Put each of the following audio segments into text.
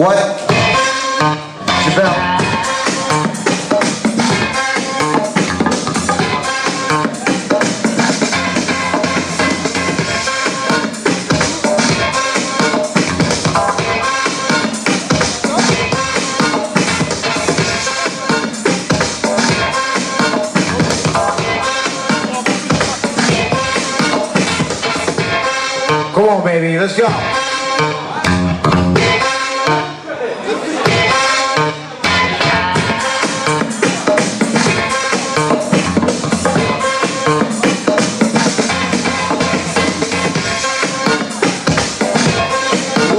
What? Jabel. Come on, baby, let's go.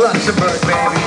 Luxembourg, baby.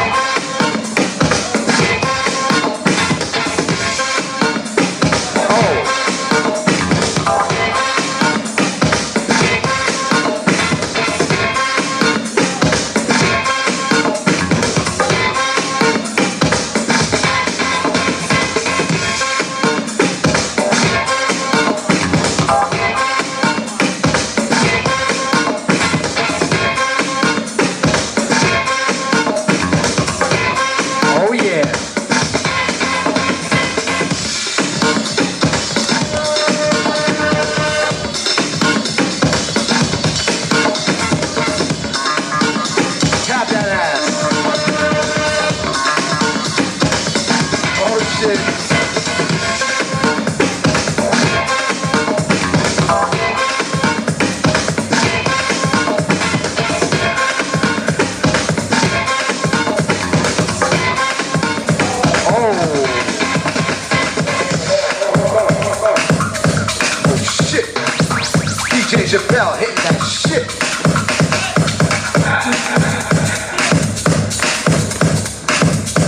DJ Jabel hitting that shit.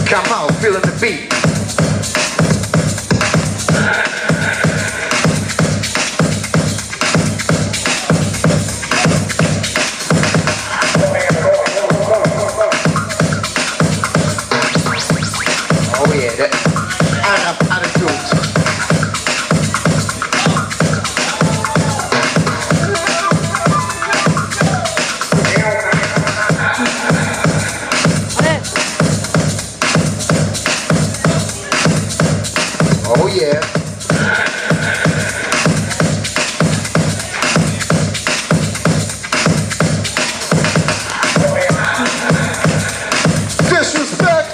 Come on, feeling the beat. Oh yeah, that attitude. Oh yeah. Disrespect.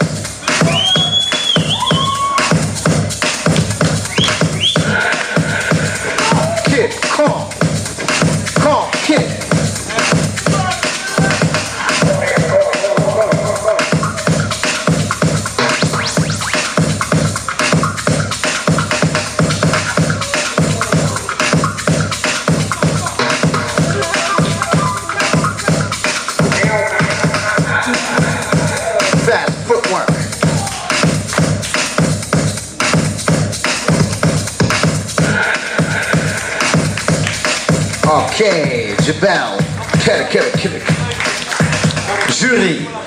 Kid, calm. Calm, kid. Fast footwork. Okay, Jabel, kill it. Jury.